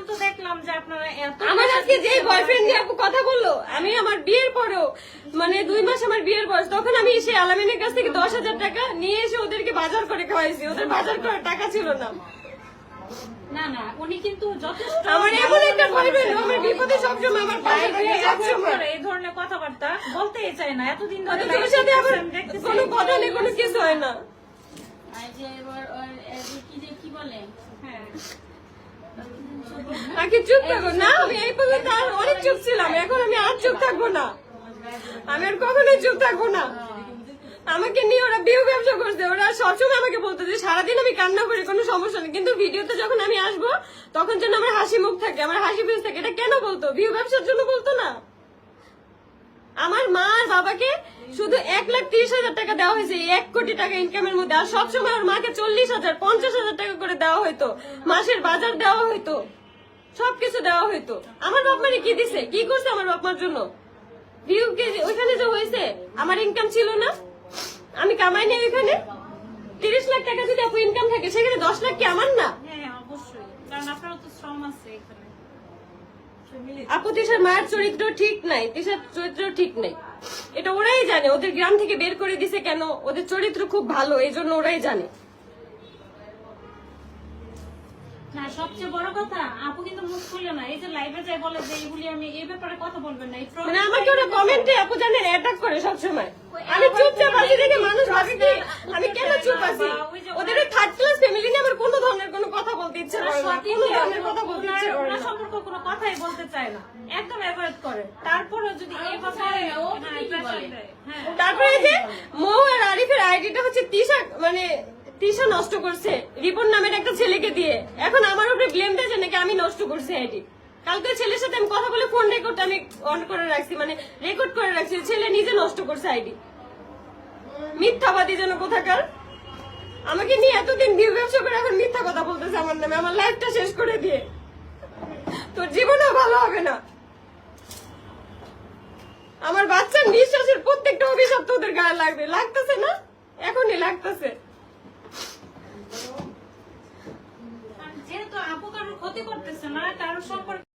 তো দেখলাম যে আপনারা এত আমার আজকে যে বয়ফ্রেন্ড নিয়ে আপু কথা বললো, আমি আমার বিয়ের পরেও মানে 2 মাস আমার বিয়ের বয়স, তখন আমি এসে আলামিনের কাছ থেকে 10,000 টাকা নিয়ে এসে ওদেরকে বাজার করে খাওয়াইছি। ওদের বাজার করার টাকা ছিল না। না না, উনি কিন্তু যথেষ্ট আমার এমন একটা বয়ফ্রেন্ড, আমার বিপদে সবসময় আমার পাশে থাকে সবসময়। এই ধরনের কথাবার্তা বলতেই চায় না, এতদিন ধরে তোর সাথে আবার কোনো কথা নেই, কোনো কিছু হয় না। কি বলে, হ্যাঁ আগে চুপ থাকো না, আমি এই পর্যন্ত আর অনেক চুপ ছিলাম, এখন আমি আর চুপ থাকবো না, আমি আর কখনোই চুপ থাকবো না। আমাকে নিয়ে ওরা বিয়ে ব্যবসা করছে, ওরা সবসময় আমাকে বলতো যে সারাদিন আমি কান্না করি, কোনো সমস্যা নেই, কিন্তু ভিডিওতে যখন আমি আসবো তখন যেন আমার হাসি মুখ থাকে, আমার হাসি ফেস থাকে। এটা কেন বলতো? ভিউ ব্যবসার জন্য বলতো না? আমার মা আর বাবাকে শুধু 1,30,000 টাকা দেওয়া হয়েছে 1 কোটি টাকা ইনকামের মধ্যে, আর সবসময় ওর মাকে 40,000 50,000 টাকা করে দেওয়া হইতো, মাসের বাজার দেওয়া হইতো, সবকিছু দেওয়া হইতো। আমার বাপ মানে কি দিছে, কি করছে আমার বাপ মার জন্য? ভিউ কে ওইখানে যে হয়েছে, আমার ইনকাম ছিল না, আমি কামাই নেই ওইখানে। 30 লাখ টাকা যদি আপু ইনকাম থাকে, সেখানে 10 লাখ কি আমার না? হ্যাঁ অবশ্যই, কারণ আপনারও তো শ্রম আছে এখানে। আপু তিশার মায়ের চরিত্র ঠিক নাই, তিশার চরিত্র ঠিক নাই, এটা ওরাই জানে। ওদের গ্রাম থেকে বের করে দিছে কেন? ওদের চরিত্র খুব ভালো, এই জন্য ওরাই জানে। না, সবচেয়ে বড় কথা আপু কিন্তু মুখ খুলে না, এই যে লাইভে যায় বলে যে এইগুলি আমি এই ব্যাপারে কথা বলবেন না, এই মানে আমাকে ওরা কমেন্টে আপু জানেন অ্যাটাক করে সবসময়। আমি চুপচাপ আছি দেখে মানুষ ভাবে কি আমি কেন চুপ আছি? ওদের থার্ড ক্লাস ফ্যামিলি নিয়ে আমার কোনো ধরনের কোনো কথা বলতে ইচ্ছে করে না, কোনো ধরনের কথা বলতে ইচ্ছে করে না। সম্পর্ক কোনো কথাই বলতে চায় না, একদম অ্যাভয়েড করে। তারপরে যদি এই কথা তারপরে এই যে মৌ আর আরিফের আইডিটা হচ্ছে তিশা, মানে তিশা নষ্ট করছে রিপন নামের একটা ছেলেকে দিয়ে। এখন আমার উপরে ব্লেম দিয়েছে নাকি আমি নষ্ট করছি আইডি। কালকে ছেলের সাথে আমি কথা বলে ফোন রেকর্ড আমি অন করে রাখছি, মানে রেকর্ড করে রাখছি, ছেলে নিজে নষ্ট করছে আইডি। মিথ্যাবাদী যেন কোথাকার, আমাকে নিয়ে এতদিন ভিউ ব্যবসা করে এখন মিথ্যা কথা বলতেছে আমার নামে, আমার লাইফটা শেষ করে দিয়ে। তোর জীবনও ভালো হবে না। আমার বাচ্চার নিঃশ্বাসের প্রত্যেকটা অভিশাপ তোদের গায়ে লাগবে, লাগতেছে না? এখনই লাগতেছে। যেহেতু আপু কারোর ক্ষতি করতেছে না, কারোর সম্পর্কে